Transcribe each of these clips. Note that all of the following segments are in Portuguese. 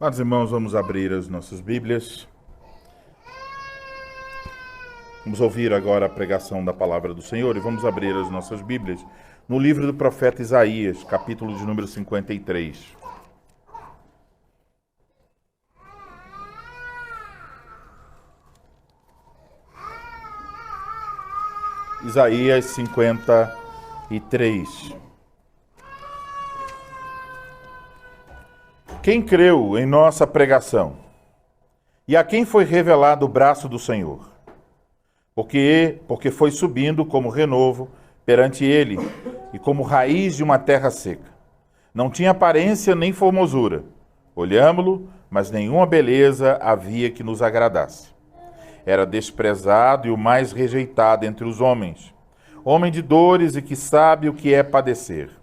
Amados irmãos, vamos abrir as nossas Bíblias. Vamos ouvir agora a pregação da palavra do Senhor e vamos abrir as nossas Bíblias no livro do profeta Isaías, capítulo de número 53. Isaías 53. Quem creu em nossa pregação? E a quem foi revelado o braço do Senhor? Porque foi subindo como renovo perante ele e como raiz de uma terra seca. Não tinha aparência nem formosura. Olhámo-lo, mas nenhuma beleza havia que nos agradasse. Era desprezado e o mais rejeitado entre os homens, homem de dores e que sabe o que é padecer.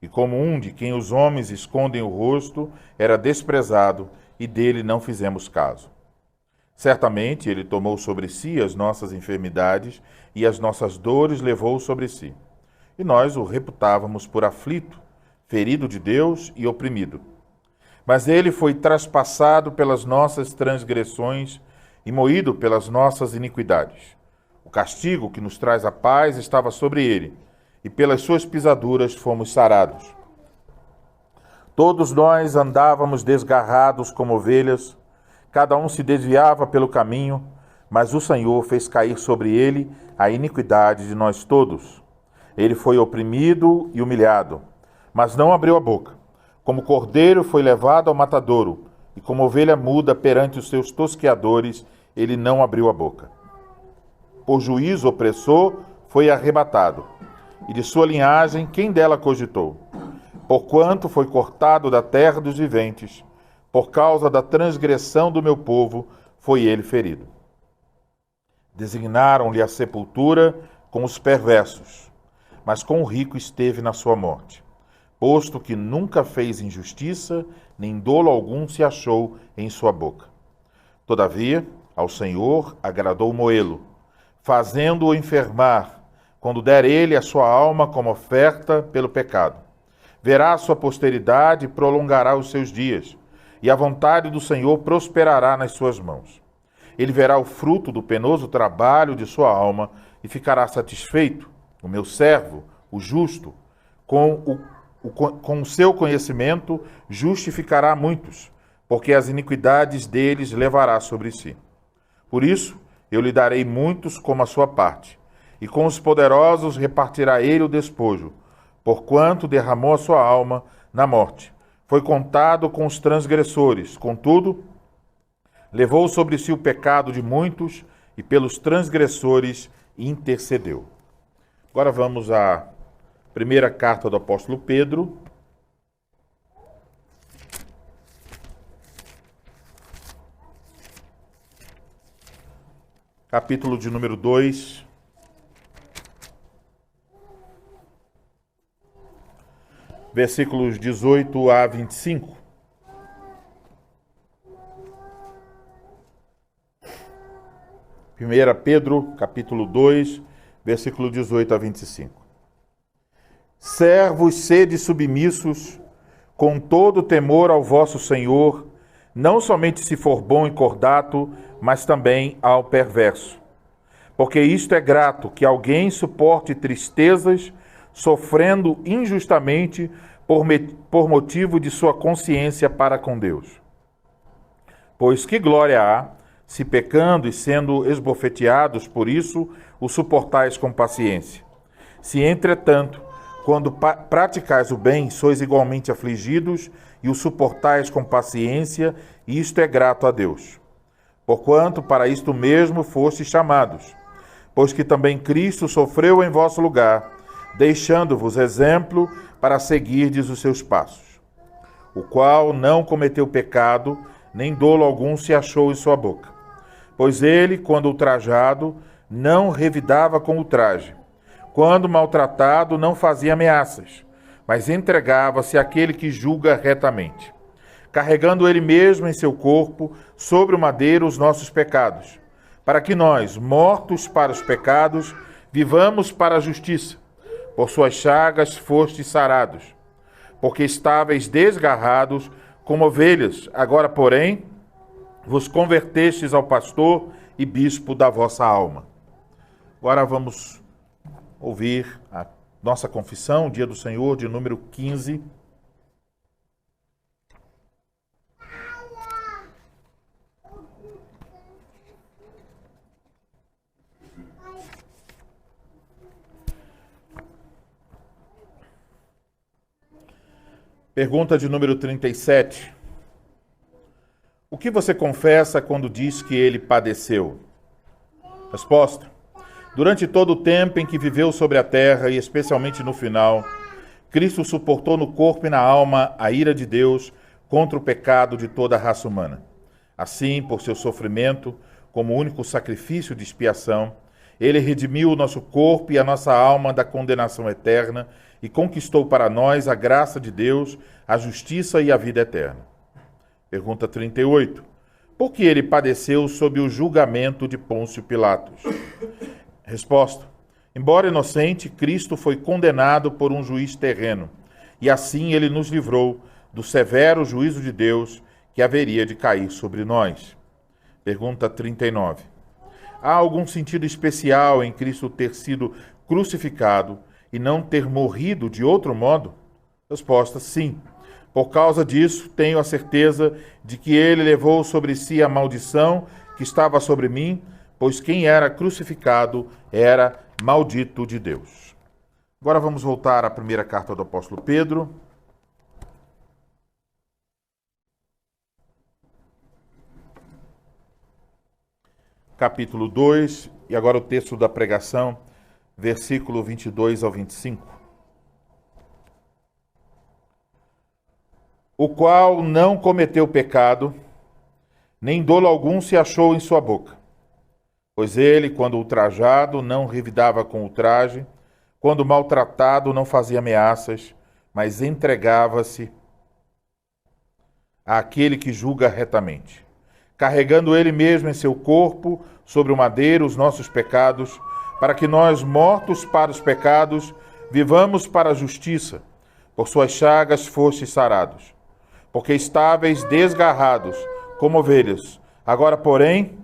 E como um de quem os homens escondem o rosto, era desprezado, e dele não fizemos caso. Certamente ele tomou sobre si as nossas enfermidades, e as nossas dores levou sobre si. E nós o reputávamos por aflito, ferido de Deus e oprimido. Mas ele foi traspassado pelas nossas transgressões e moído pelas nossas iniquidades. O castigo que nos traz a paz estava sobre ele, e pelas suas pisaduras fomos sarados. Todos nós andávamos desgarrados como ovelhas, cada um se desviava pelo caminho, mas o Senhor fez cair sobre ele a iniquidade de nós todos. Ele foi oprimido e humilhado, mas não abriu a boca. Como cordeiro foi levado ao matadouro, e como ovelha muda perante os seus tosqueadores, ele não abriu a boca. Por juízo opressor foi arrebatado, e de sua linhagem quem dela cogitou? Porquanto foi cortado da terra dos viventes, por causa da transgressão do meu povo foi ele ferido. Designaram-lhe a sepultura com os perversos, mas com o rico esteve na sua morte, posto que nunca fez injustiça, nem dolo algum se achou em sua boca. Todavia, ao Senhor agradou moê-lo, fazendo-o enfermar, quando der ele a sua alma como oferta pelo pecado. Verá a sua posteridade e prolongará os seus dias, e a vontade do Senhor prosperará nas suas mãos. Ele verá o fruto do penoso trabalho de sua alma e ficará satisfeito. O meu servo, o justo, com o seu conhecimento, justificará muitos, porque as iniquidades deles levará sobre si. Por isso, eu lhe darei muitos como a sua parte, e com os poderosos repartirá ele o despojo, porquanto derramou a sua alma na morte. Foi contado com os transgressores, contudo, levou sobre si o pecado de muitos, e pelos transgressores intercedeu. Agora vamos à primeira carta do apóstolo Pedro, capítulo de número 2, versículos 18 a 25. Primeira Pedro, capítulo 2, versículo 18 a 25. Servos, sede submissos, com todo temor ao vosso Senhor, não somente se for bom e cordato, mas também ao perverso. Porque isto é grato, que alguém suporte tristezas, sofrendo injustamente por motivo de sua consciência para com Deus. Pois que glória há, se pecando e sendo esbofeteados por isso, o suportais com paciência. Se, entretanto, quando praticais o bem, sois igualmente afligidos e o suportais com paciência, isto é grato a Deus. Porquanto para isto mesmo fostes chamados, pois que também Cristo sofreu em vosso lugar, deixando-vos exemplo para seguirdes os seus passos, o qual não cometeu pecado, nem dolo algum se achou em sua boca. Pois ele, quando ultrajado, não revidava com ultraje. Quando maltratado, não fazia ameaças, mas entregava-se àquele que julga retamente, carregando ele mesmo em seu corpo, sobre o madeiro, os nossos pecados, para que nós, mortos para os pecados, vivamos para a justiça. Por suas chagas fostes sarados, porque estáveis desgarrados, como ovelhas, agora, porém, vos convertestes ao pastor e bispo da vossa alma. Agora vamos ouvir a nossa confissão, Dia do Senhor, de número 15. Pergunta de número 37. O que você confessa quando diz que ele padeceu? Resposta. Durante todo o tempo em que viveu sobre a terra, e especialmente no final, Cristo suportou no corpo e na alma a ira de Deus contra o pecado de toda a raça humana. Assim, por seu sofrimento, como único sacrifício de expiação, ele redimiu o nosso corpo e a nossa alma da condenação eterna e conquistou para nós a graça de Deus, a justiça e a vida eterna. Pergunta 38. Por que ele padeceu sob o julgamento de Pôncio Pilatos? Resposta. Embora inocente, Cristo foi condenado por um juiz terreno, e assim ele nos livrou do severo juízo de Deus que haveria de cair sobre nós. Pergunta 39. Há algum sentido especial em Cristo ter sido crucificado e não ter morrido de outro modo? Resposta, sim. Por causa disso, tenho a certeza de que ele levou sobre si a maldição que estava sobre mim, pois quem era crucificado era maldito de Deus. Agora vamos voltar à primeira carta do apóstolo Pedro. Capítulo 2, e agora o texto da pregação, versículo 22 ao 25. O qual não cometeu pecado, nem dolo algum se achou em sua boca. Pois ele, quando ultrajado, não revidava com ultraje, quando maltratado, não fazia ameaças, mas entregava-se àquele que julga retamente, carregando ele mesmo em seu corpo, sobre o madeiro, os nossos pecados, para que nós, mortos para os pecados, vivamos para a justiça. Por suas chagas fostes sarados. Porque estáveis desgarrados, como ovelhas. Agora, porém,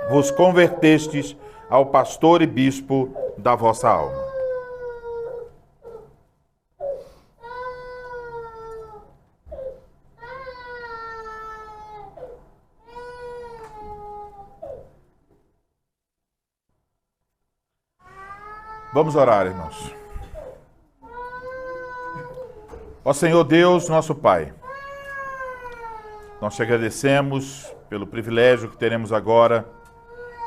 vos convertestes ao pastor e bispo da vossa alma. Vamos orar, irmãos. Ó Senhor Deus, nosso Pai, nós te agradecemos pelo privilégio que teremos agora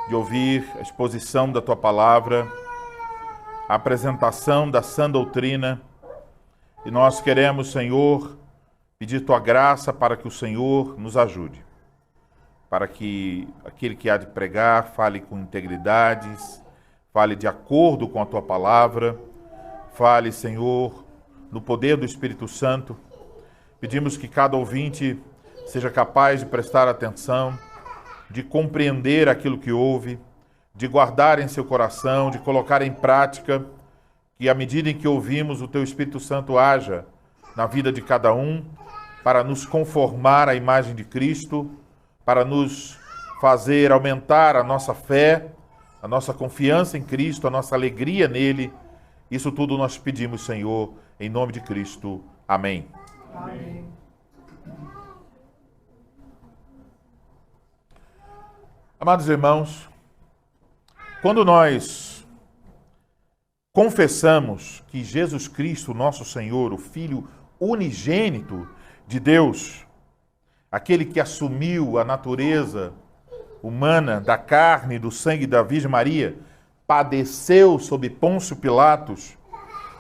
de ouvir a exposição da Tua Palavra, a apresentação da sã doutrina, e nós queremos, Senhor, pedir Tua graça para que o Senhor nos ajude, para que aquele que há de pregar fale com integridade, fale de acordo com a Tua Palavra, fale, Senhor, no poder do Espírito Santo. Pedimos que cada ouvinte seja capaz de prestar atenção, de compreender aquilo que ouve, de guardar em seu coração, de colocar em prática, que à medida em que ouvimos, o Teu Espírito Santo haja na vida de cada um, para nos conformar à imagem de Cristo, para nos fazer aumentar a nossa fé, a nossa confiança em Cristo, a nossa alegria nele. Isso tudo nós pedimos, Senhor, em nome de Cristo. Amém. Amém. Amados irmãos, quando nós confessamos que Jesus Cristo, nosso Senhor, o Filho unigênito de Deus, aquele que assumiu a natureza humana da carne e do sangue da Virgem Maria, padeceu sob Pôncio Pilatos,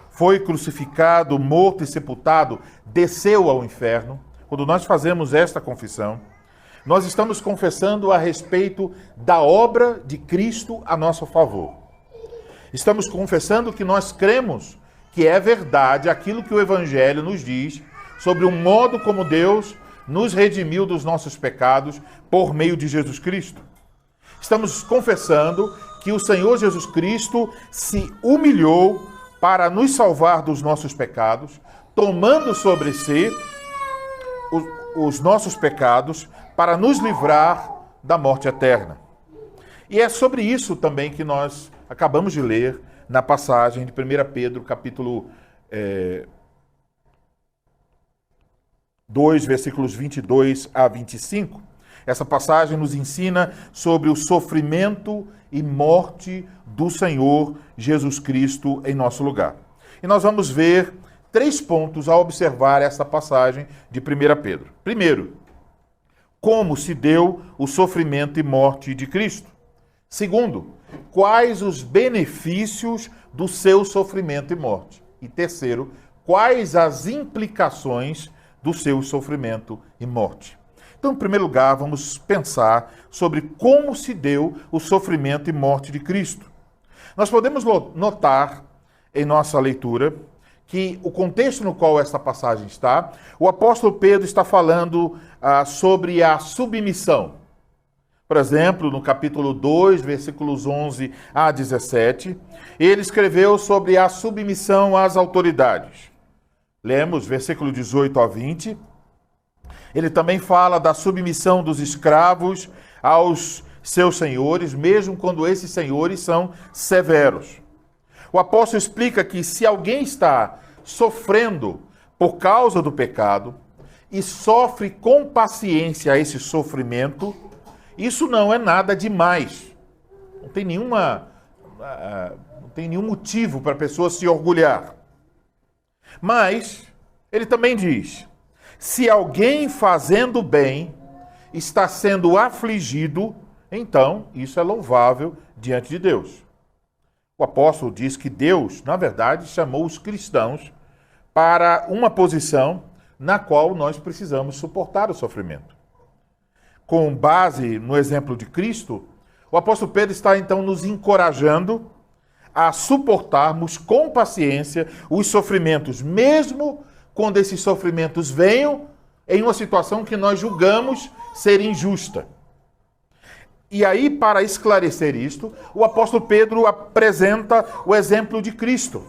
foi crucificado, morto e sepultado, desceu ao inferno. Quando nós fazemos esta confissão, nós estamos confessando a respeito da obra de Cristo a nosso favor. Estamos confessando que nós cremos que é verdade aquilo que o Evangelho nos diz sobre o modo como Deus nos redimiu dos nossos pecados por meio de Jesus Cristo. Estamos confessando que o Senhor Jesus Cristo se humilhou para nos salvar dos nossos pecados, tomando sobre si os nossos pecados para nos livrar da morte eterna. E é sobre isso também que nós acabamos de ler na passagem de 1 Pedro, capítulo 2, versículos 22 a 25. Essa passagem nos ensina sobre o sofrimento e morte do Senhor Jesus Cristo em nosso lugar. E nós vamos ver 3 pontos ao observar essa passagem de 1 Pedro. Primeiro, como se deu o sofrimento e morte de Cristo. Segundo, quais os benefícios do seu sofrimento e morte. E terceiro, quais as implicações do seu sofrimento e morte. Então, em primeiro lugar, vamos pensar sobre como se deu o sofrimento e morte de Cristo. Nós podemos notar em nossa leitura que o contexto no qual esta passagem está, o apóstolo Pedro está falando sobre a submissão. Por exemplo, no capítulo 2, versículos 11 a 17, ele escreveu sobre a submissão às autoridades. Lemos versículo 18 a 20. Ele também fala da submissão dos escravos aos seus senhores, mesmo quando esses senhores são severos. O apóstolo explica que se alguém está sofrendo por causa do pecado e sofre com paciência esse sofrimento, isso não é nada demais. Não tem nenhum motivo para a pessoa se orgulhar. Mas ele também diz: se alguém fazendo bem está sendo afligido, então isso é louvável diante de Deus. O apóstolo diz que Deus, na verdade, chamou os cristãos para uma posição na qual nós precisamos suportar o sofrimento. Com base no exemplo de Cristo, o apóstolo Pedro está então nos encorajando a suportarmos com paciência os sofrimentos, mesmo quando esses sofrimentos venham em uma situação que nós julgamos ser injusta. E aí, para esclarecer isto, o apóstolo Pedro apresenta o exemplo de Cristo.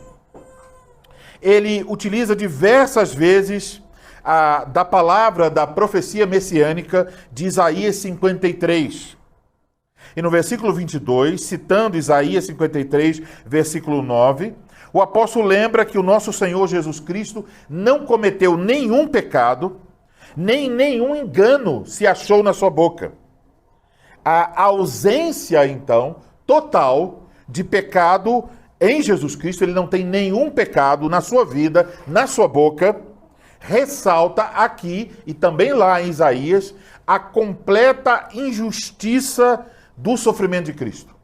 Ele utiliza diversas vezes da palavra da profecia messiânica de Isaías 53. E no versículo 22, citando Isaías 53, versículo 9, o apóstolo lembra que o nosso Senhor Jesus Cristo não cometeu nenhum pecado, nem nenhum engano se achou na sua boca. A ausência, então, total de pecado em Jesus Cristo, ele não tem nenhum pecado na sua vida, na sua boca, ressalta aqui, e também lá em Isaías, a completa injustiça do sofrimento de Cristo.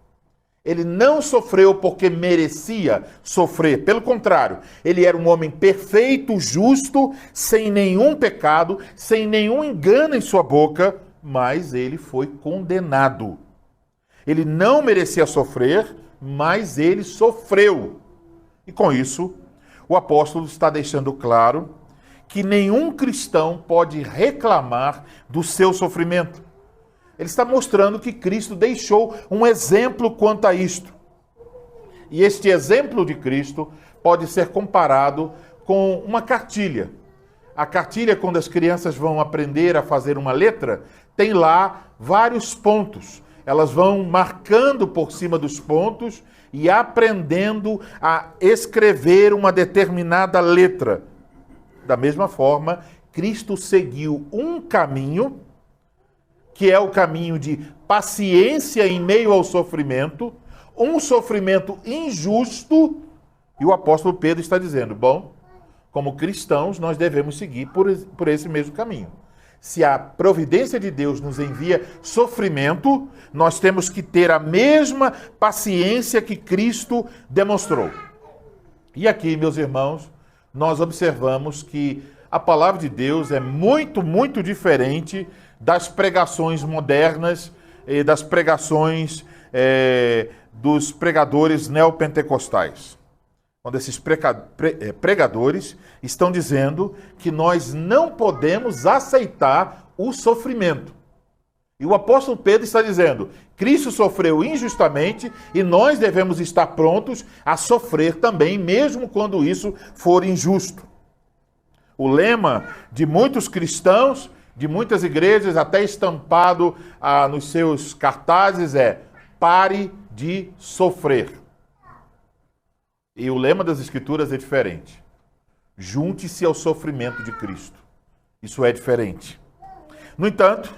Ele não sofreu porque merecia sofrer. Pelo contrário, ele era um homem perfeito, justo, sem nenhum pecado, sem nenhum engano em sua boca, mas ele foi condenado. Ele não merecia sofrer, mas ele sofreu. E com isso, o apóstolo está deixando claro que nenhum cristão pode reclamar do seu sofrimento. Ele está mostrando que Cristo deixou um exemplo quanto a isto. E este exemplo de Cristo pode ser comparado com uma cartilha. A cartilha, quando as crianças vão aprender a fazer uma letra, tem lá vários pontos. Elas vão marcando por cima dos pontos e aprendendo a escrever uma determinada letra. Da mesma forma, Cristo seguiu um caminho, que é o caminho de paciência em meio ao sofrimento, um sofrimento injusto, e o apóstolo Pedro está dizendo, bom, como cristãos, nós devemos seguir por esse mesmo caminho. Se a providência de Deus nos envia sofrimento, nós temos que ter a mesma paciência que Cristo demonstrou. E aqui, meus irmãos, nós observamos que a palavra de Deus é muito, muito diferente das pregações modernas e das pregações dos pregadores neopentecostais. Quando esses pregadores estão dizendo que nós não podemos aceitar o sofrimento. E o apóstolo Pedro está dizendo, Cristo sofreu injustamente e nós devemos estar prontos a sofrer também, mesmo quando isso for injusto. O lema de muitos cristãos de muitas igrejas, até estampado nos seus cartazes, é: pare de sofrer. E o lema das Escrituras é diferente: junte-se ao sofrimento de Cristo. Isso é diferente. No entanto,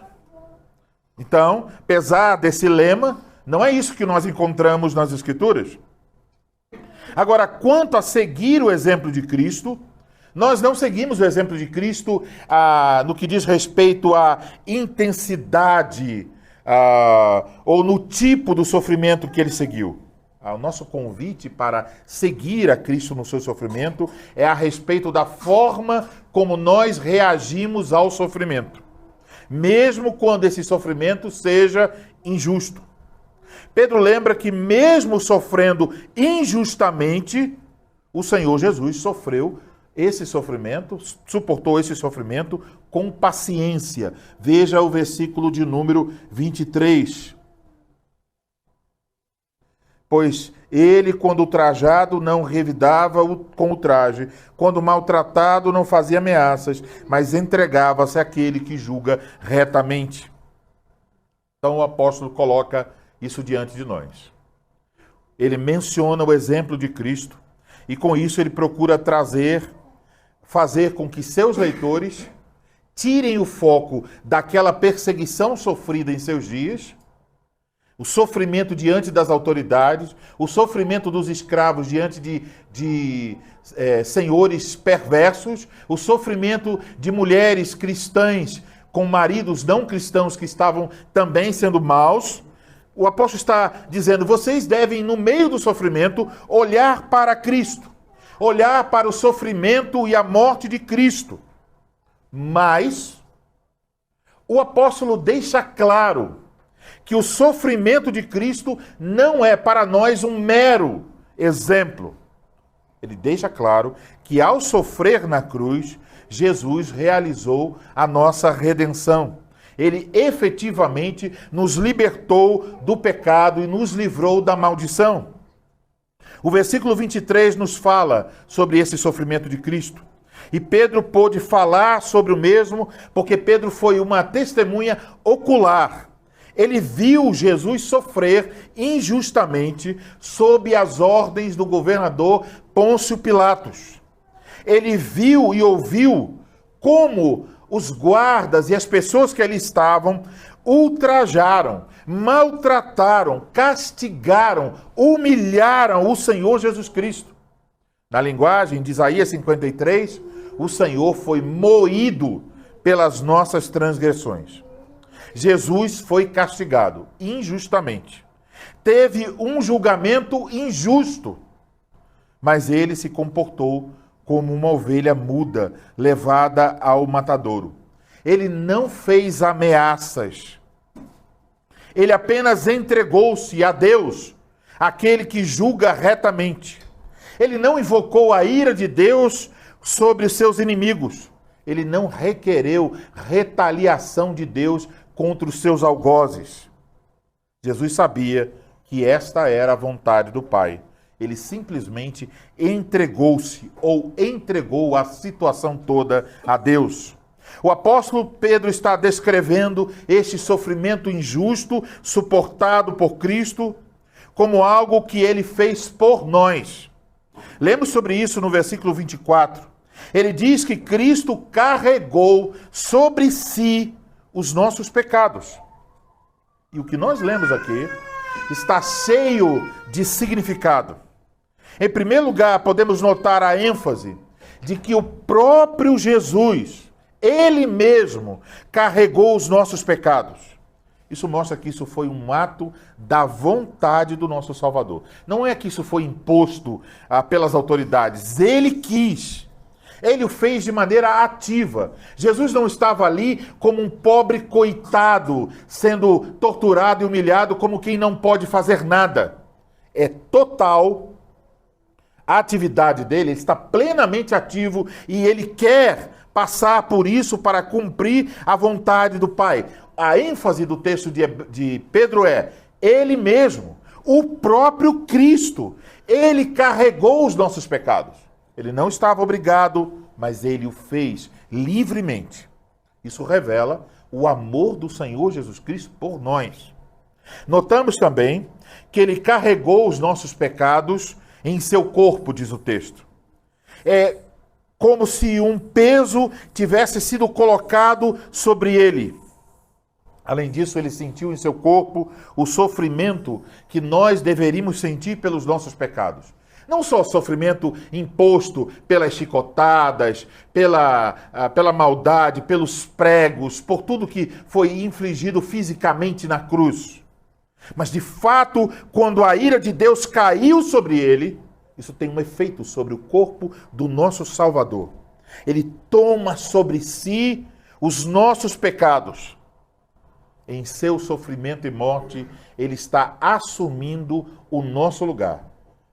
então, apesar desse lema, não é isso que nós encontramos nas Escrituras. Agora, quanto a seguir o exemplo de Cristo, nós não seguimos o exemplo de Cristo no que diz respeito à intensidade ou no tipo do sofrimento que ele seguiu. O nosso convite para seguir a Cristo no seu sofrimento é a respeito da forma como nós reagimos ao sofrimento, mesmo quando esse sofrimento seja injusto. Pedro lembra que mesmo sofrendo injustamente, o Senhor Jesus sofreu esse sofrimento, suportou esse sofrimento com paciência. Veja o versículo de número 23. Pois ele, quando ultrajado, não revidava com o traje, quando maltratado, não fazia ameaças, mas entregava-se àquele que julga retamente. Então o apóstolo coloca isso diante de nós. Ele menciona o exemplo de Cristo e com isso ele procura fazer com que seus leitores tirem o foco daquela perseguição sofrida em seus dias, o sofrimento diante das autoridades, o sofrimento dos escravos diante de senhores perversos, o sofrimento de mulheres cristãs com maridos não cristãos que estavam também sendo maus. O apóstolo está dizendo: vocês devem, no meio do sofrimento, olhar para Cristo, olhar para o sofrimento e a morte de Cristo. Mas o apóstolo deixa claro que o sofrimento de Cristo não é para nós um mero exemplo. Ele deixa claro que ao sofrer na cruz, Jesus realizou a nossa redenção. Ele efetivamente nos libertou do pecado e nos livrou da maldição. O versículo 23 nos fala sobre esse sofrimento de Cristo. E Pedro pôde falar sobre o mesmo porque Pedro foi uma testemunha ocular. Ele viu Jesus sofrer injustamente sob as ordens do governador Pôncio Pilatos. Ele viu e ouviu como os guardas e as pessoas que ali estavam ultrajaram, maltrataram, castigaram, humilharam o Senhor Jesus Cristo. Na linguagem de Isaías 53, o Senhor foi moído pelas nossas transgressões. Jesus foi castigado injustamente. Teve um julgamento injusto, mas ele se comportou como uma ovelha muda levada ao matadouro. Ele não fez ameaças. Ele apenas entregou-se a Deus, aquele que julga retamente. Ele não invocou a ira de Deus sobre os seus inimigos. Ele não requereu retaliação de Deus contra os seus algozes. Jesus sabia que esta era a vontade do Pai. Ele simplesmente entregou-se ou entregou a situação toda a Deus. O apóstolo Pedro está descrevendo este sofrimento injusto suportado por Cristo como algo que ele fez por nós. Lemos sobre isso no versículo 24. Ele diz que Cristo carregou sobre si os nossos pecados. E o que nós lemos aqui está cheio de significado. Em primeiro lugar, podemos notar a ênfase de que o próprio Jesus, ele mesmo, carregou os nossos pecados. Isso mostra que isso foi um ato da vontade do nosso Salvador. Não é que isso foi imposto pelas autoridades. Ele quis. Ele o fez de maneira ativa. Jesus não estava ali como um pobre coitado, sendo torturado e humilhado como quem não pode fazer nada. É total a atividade dele, ele está plenamente ativo e ele quer passar por isso para cumprir a vontade do Pai. A ênfase do texto de Pedro é ele mesmo, o próprio Cristo. Ele carregou os nossos pecados. Ele não estava obrigado, mas ele o fez livremente. Isso revela o amor do Senhor Jesus Cristo por nós. Notamos também que ele carregou os nossos pecados em seu corpo, diz o texto. É como se um peso tivesse sido colocado sobre ele. Além disso, ele sentiu em seu corpo o sofrimento que nós deveríamos sentir pelos nossos pecados. Não só o sofrimento imposto pelas chicotadas, pela maldade, pelos pregos, por tudo que foi infligido fisicamente na cruz. Mas, de fato, quando a ira de Deus caiu sobre ele, isso tem um efeito sobre o corpo do nosso Salvador. Ele toma sobre si os nossos pecados. Em seu sofrimento e morte, ele está assumindo o nosso lugar.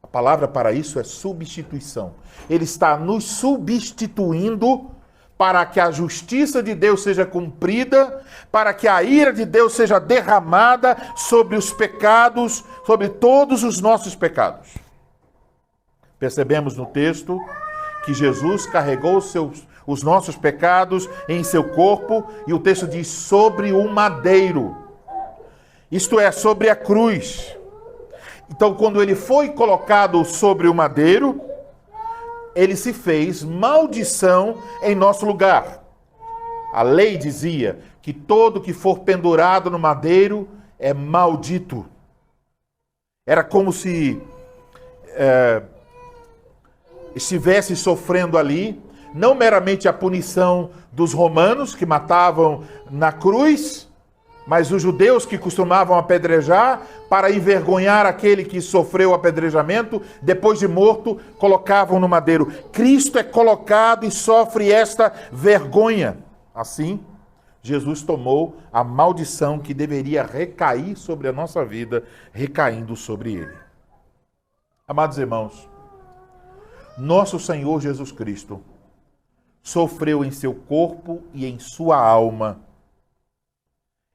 A palavra para isso é substituição. Ele está nos substituindo para que a justiça de Deus seja cumprida, para que a ira de Deus seja derramada sobre os pecados, sobre todos os nossos pecados. Percebemos no texto que Jesus carregou os nossos pecados em seu corpo, e o texto diz sobre o madeiro, isto é, sobre a cruz. Então, quando ele foi colocado sobre o madeiro, ele se fez maldição em nosso lugar. A lei dizia que todo que for pendurado no madeiro é maldito. Era como se estivesse sofrendo ali, não meramente a punição dos romanos que matavam na cruz, mas os judeus que costumavam apedrejar para envergonhar aquele que sofreu o apedrejamento, depois de morto, colocavam no madeiro. Cristo é colocado e sofre esta vergonha. Assim, Jesus tomou a maldição que deveria recair sobre a nossa vida, recaindo sobre ele. Amados irmãos, nosso Senhor Jesus Cristo sofreu em seu corpo e em sua alma.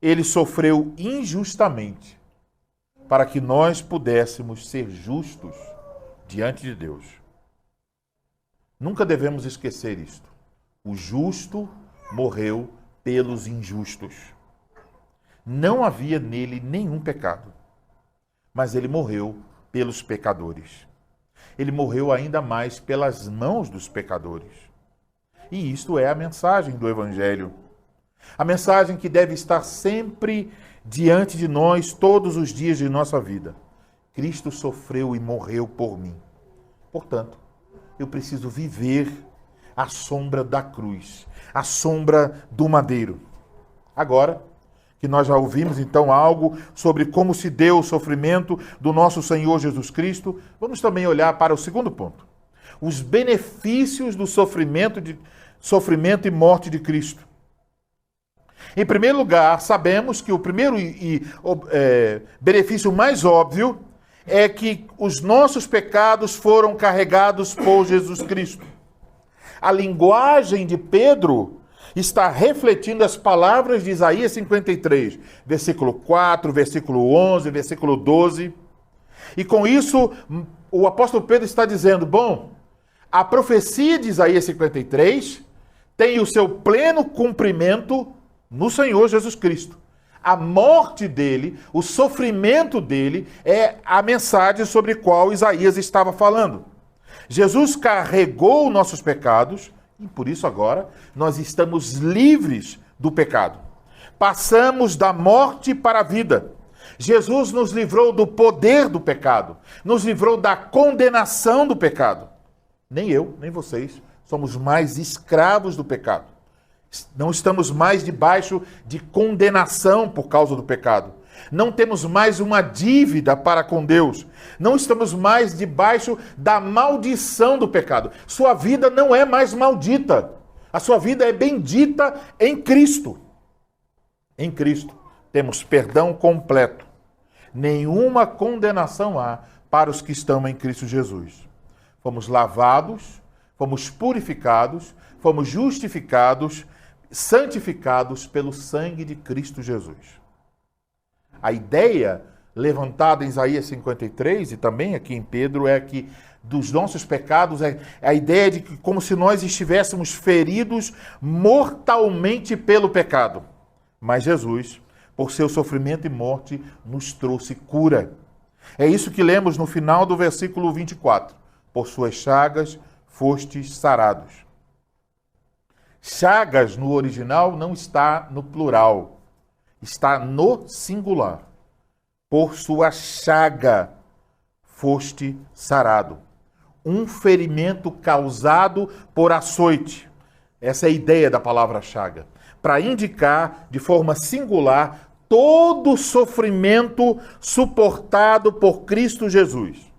Ele sofreu injustamente para que nós pudéssemos ser justos diante de Deus. Nunca devemos esquecer isto. O justo morreu pelos injustos. Não havia nele nenhum pecado, mas ele morreu pelos pecadores. Ele morreu ainda mais pelas mãos dos pecadores. E isto é a mensagem do Evangelho. A mensagem que deve estar sempre diante de nós todos os dias de nossa vida. Cristo sofreu e morreu por mim. Portanto, eu preciso viver à sombra da cruz, à sombra do madeiro. Agora que nós já ouvimos então algo sobre como se deu o sofrimento do nosso Senhor Jesus Cristo, vamos também olhar para o segundo ponto. Os benefícios do sofrimento e morte de Cristo. Em primeiro lugar, sabemos que o primeiro benefício mais óbvio é que os nossos pecados foram carregados por Jesus Cristo. A linguagem de Pedro está refletindo as palavras de Isaías 53, versículo 4, versículo 11, versículo 12. E com isso, o apóstolo Pedro está dizendo, bom, a profecia de Isaías 53 tem o seu pleno cumprimento no Senhor Jesus Cristo. A morte dele, o sofrimento dele, é a mensagem sobre a qual Isaías estava falando. Jesus carregou nossos pecados e por isso agora nós estamos livres do pecado. Passamos da morte para a vida. Jesus nos livrou do poder do pecado, nos livrou da condenação do pecado. Nem eu, nem vocês somos mais escravos do pecado. Não estamos mais debaixo de condenação por causa do pecado. Não temos mais uma dívida para com Deus. Não estamos mais debaixo da maldição do pecado. Sua vida não é mais maldita. A sua vida é bendita em Cristo. Em Cristo temos perdão completo. Nenhuma condenação há para os que estão em Cristo Jesus. Fomos lavados, fomos purificados, fomos justificados, santificados pelo sangue de Cristo Jesus. A ideia levantada em Isaías 53 e também aqui em Pedro é que dos nossos pecados é a ideia de que como se nós estivéssemos feridos mortalmente pelo pecado. Mas Jesus, por seu sofrimento e morte, nos trouxe cura. É isso que lemos no final do versículo 24. Por suas chagas fostes sarados. Chagas no original não está no plural, está no singular. Por sua chaga foste sarado. Um ferimento causado por açoite. Essa é a ideia da palavra chaga. Para indicar de forma singular todo o sofrimento suportado por Cristo Jesus.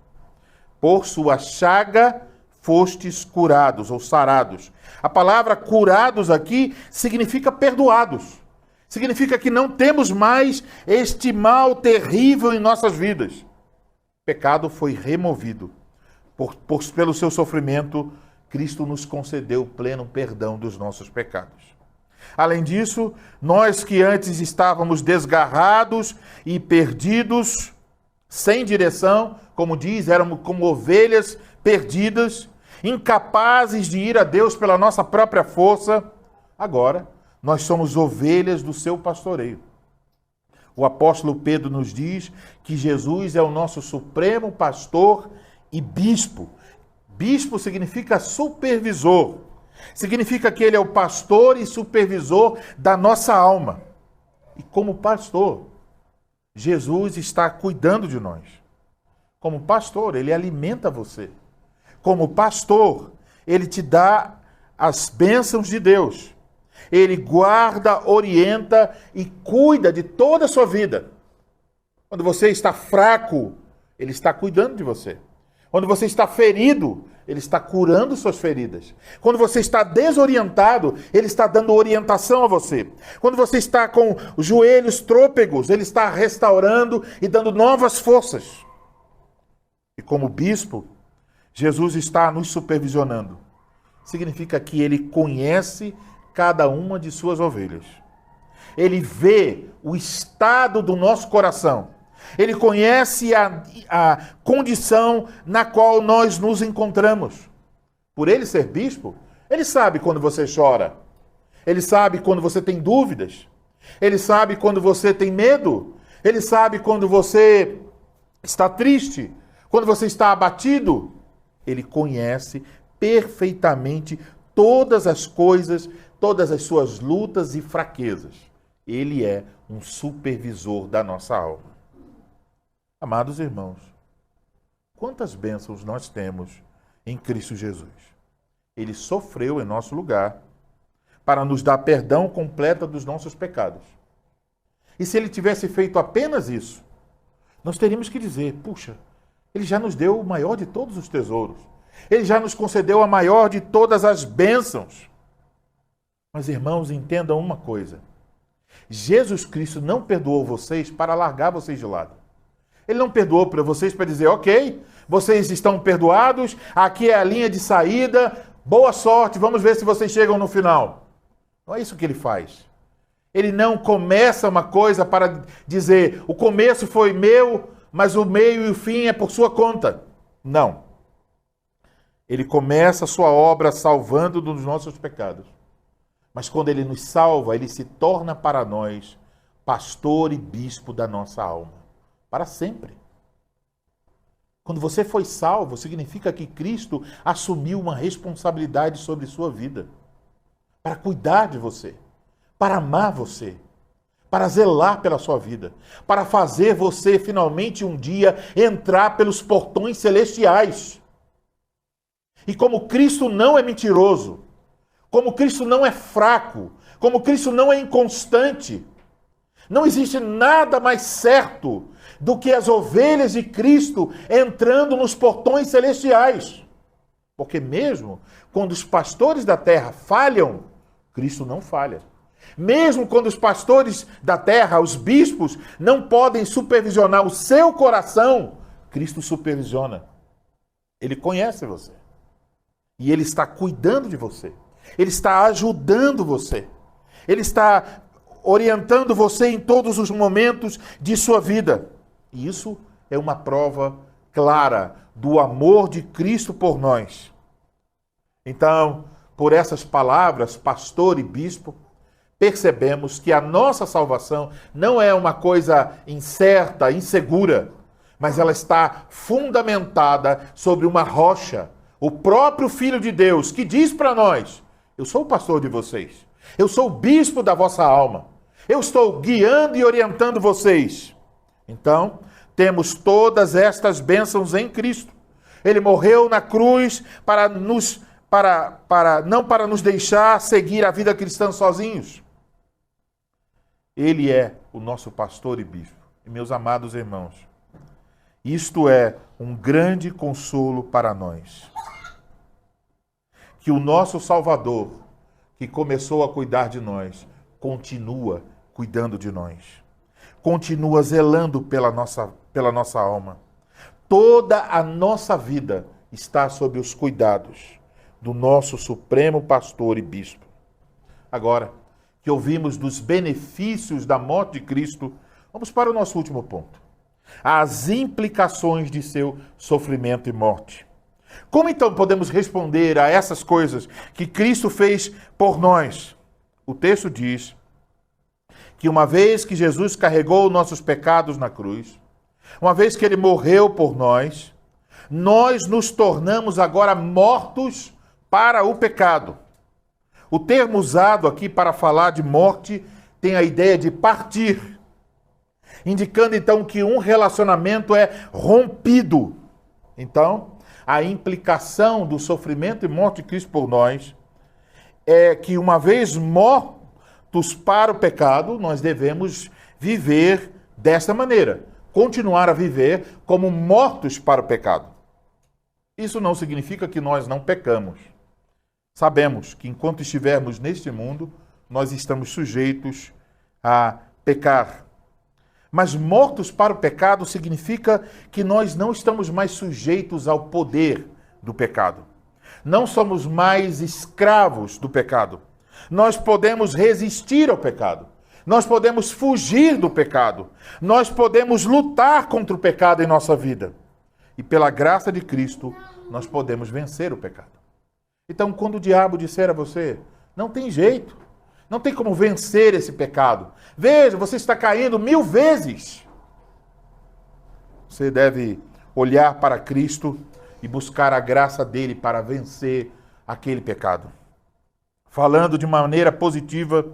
Por sua chaga fostes curados ou sarados. A palavra curados aqui significa perdoados. Significa que não temos mais este mal terrível em nossas vidas. O pecado foi removido. Pelo seu sofrimento, Cristo nos concedeu pleno perdão dos nossos pecados. Além disso, nós que antes estávamos desgarrados e perdidos, sem direção, como diz, éramos como ovelhas perdidas, incapazes de ir a Deus pela nossa própria força, agora nós somos ovelhas do seu pastoreio. O apóstolo Pedro nos diz que Jesus é o nosso supremo pastor e bispo. Bispo significa supervisor. Significa que ele é o pastor e supervisor da nossa alma. E como pastor, Jesus está cuidando de nós. Como pastor, ele alimenta você. Como pastor, ele te dá as bênçãos de Deus. Ele guarda, orienta e cuida de toda a sua vida. Quando você está fraco, ele está cuidando de você. Quando você está ferido, ele está curando suas feridas. Quando você está desorientado, ele está dando orientação a você. Quando você está com os joelhos trôpegos, ele está restaurando e dando novas forças. E como bispo, Jesus está nos supervisionando. Significa que ele conhece cada uma de suas ovelhas. Ele vê o estado do nosso coração. Ele conhece a condição na qual nós nos encontramos. Por ele ser bispo, ele sabe quando você chora. Ele sabe quando você tem dúvidas. Ele sabe quando você tem medo. Ele sabe quando você está triste. Quando você está abatido. Ele conhece perfeitamente todas as coisas, todas as suas lutas e fraquezas. Ele é um supervisor da nossa alma. Amados irmãos, quantas bênçãos nós temos em Cristo Jesus. Ele sofreu em nosso lugar para nos dar perdão completo dos nossos pecados. E se ele tivesse feito apenas isso, nós teríamos que dizer, puxa, ele já nos deu o maior de todos os tesouros. Ele já nos concedeu a maior de todas as bênçãos. Mas, irmãos, entendam uma coisa. Jesus Cristo não perdoou vocês para largar vocês de lado. Ele não perdoou para vocês para dizer, ok, vocês estão perdoados, aqui é a linha de saída, boa sorte, vamos ver se vocês chegam no final. Não é isso que ele faz. Ele não começa uma coisa para dizer, o começo foi meu, mas o meio e o fim é por sua conta. Não. Ele começa a sua obra salvando dos nossos pecados. Mas quando ele nos salva, ele se torna para nós pastor e bispo da nossa alma. Para sempre. Quando você foi salvo, significa que Cristo assumiu uma responsabilidade sobre sua vida. Para cuidar de você. Para amar você. Para zelar pela sua vida. Para fazer você finalmente um dia entrar pelos portões celestiais. E como Cristo não é mentiroso, como Cristo não é fraco, como Cristo não é inconstante, não existe nada mais certo do que as ovelhas de Cristo entrando nos portões celestiais. Porque mesmo quando os pastores da terra falham, Cristo não falha. Mesmo quando os pastores da terra, os bispos, não podem supervisionar o seu coração, Cristo supervisiona. Ele conhece você. E ele está cuidando de você. Ele está ajudando você. Ele está orientando você em todos os momentos de sua vida. E isso é uma prova clara, do amor de Cristo por nós. Então, por essas palavras, pastor e bispo, percebemos que a nossa salvação não é uma coisa incerta, insegura, mas ela está fundamentada sobre uma rocha, o próprio Filho de Deus, que diz para nós: eu sou o pastor de vocês, eu sou o bispo da vossa alma, eu estou guiando e orientando vocês. Então, temos todas estas bênçãos em Cristo. Ele morreu na cruz não para nos deixar seguir a vida cristã sozinhos. Ele é o nosso pastor e bispo. E meus amados irmãos, isto é um grande consolo para nós. Que o nosso Salvador, que começou a cuidar de nós, continua cuidando de nós. Continua zelando pela nossa alma. Toda a nossa vida está sob os cuidados do nosso supremo pastor e bispo. Agora que ouvimos dos benefícios da morte de Cristo, vamos para o nosso último ponto. As implicações de seu sofrimento e morte. Como então podemos responder a essas coisas que Cristo fez por nós? O texto diz que uma vez que Jesus carregou nossos pecados na cruz, uma vez que ele morreu por nós, nós nos tornamos agora mortos para o pecado. O termo usado aqui para falar de morte tem a ideia de partir, indicando então que um relacionamento é rompido. Então, a implicação do sofrimento e morte de Cristo por nós é que, uma vez mortos para o pecado, nós devemos viver desta maneira, continuar a viver como mortos para o pecado. Isso não significa que nós não pecamos. Sabemos que enquanto estivermos neste mundo, nós estamos sujeitos a pecar. Mas mortos para o pecado significa que nós não estamos mais sujeitos ao poder do pecado. Não somos mais escravos do pecado. Nós podemos resistir ao pecado. Nós podemos fugir do pecado. Nós podemos lutar contra o pecado em nossa vida. E pela graça de Cristo, nós podemos vencer o pecado. Então, quando o diabo disser a você, não tem jeito, não tem como vencer esse pecado. Veja, você está caindo 1000 vezes. Você deve olhar para Cristo e buscar a graça dele para vencer aquele pecado. Falando de maneira positiva,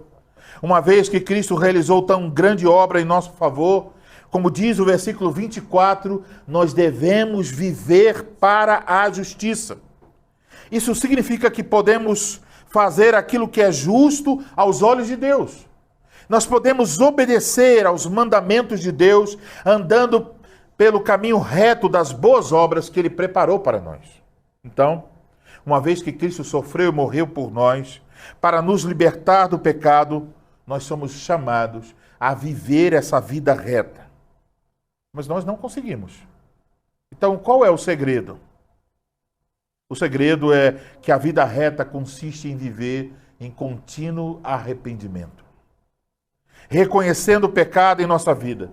uma vez que Cristo realizou tão grande obra em nosso favor, como diz o versículo 24, nós devemos viver para a justiça. Isso significa que podemos fazer aquilo que é justo aos olhos de Deus. Nós podemos obedecer aos mandamentos de Deus, andando pelo caminho reto das boas obras que Ele preparou para nós. Então, uma vez que Cristo sofreu e morreu por nós, para nos libertar do pecado, nós somos chamados a viver essa vida reta. Mas nós não conseguimos. Então, qual é o segredo? O segredo é que a vida reta consiste em viver em contínuo arrependimento. Reconhecendo o pecado em nossa vida,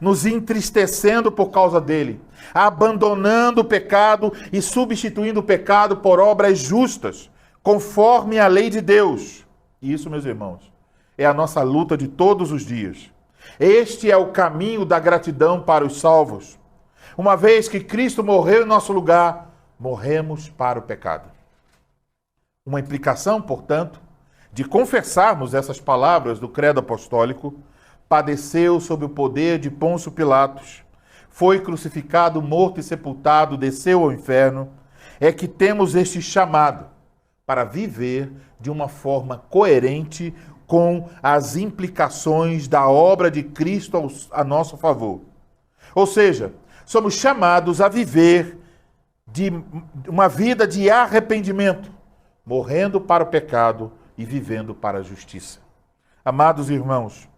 nos entristecendo por causa dele, abandonando o pecado e substituindo o pecado por obras justas, conforme a lei de Deus. E isso, meus irmãos, é a nossa luta de todos os dias. Este é o caminho da gratidão para os salvos. Uma vez que Cristo morreu em nosso lugar, morremos para o pecado. Uma implicação, portanto, de confessarmos essas palavras do credo apostólico: padeceu sob o poder de Pôncio Pilatos, foi crucificado, morto e sepultado, desceu ao inferno, é que temos este chamado para viver de uma forma coerente com as implicações da obra de Cristo a nosso favor. Ou seja, somos chamados a viver de uma vida de arrependimento, morrendo para o pecado e vivendo para a justiça. Amados irmãos,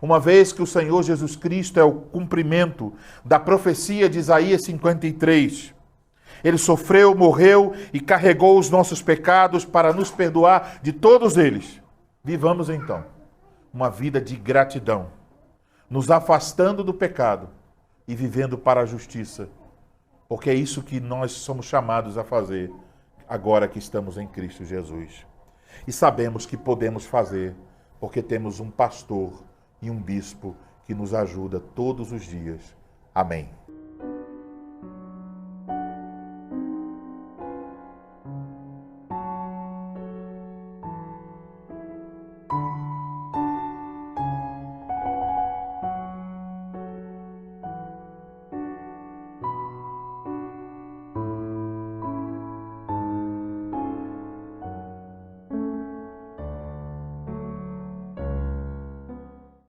uma vez que o Senhor Jesus Cristo é o cumprimento da profecia de Isaías 53, ele sofreu, morreu e carregou os nossos pecados para nos perdoar de todos eles. Vivamos então uma vida de gratidão, nos afastando do pecado e vivendo para a justiça, porque é isso que nós somos chamados a fazer agora que estamos em Cristo Jesus. E sabemos que podemos fazer, porque temos um pastor e um bispo que nos ajuda todos os dias. Amém.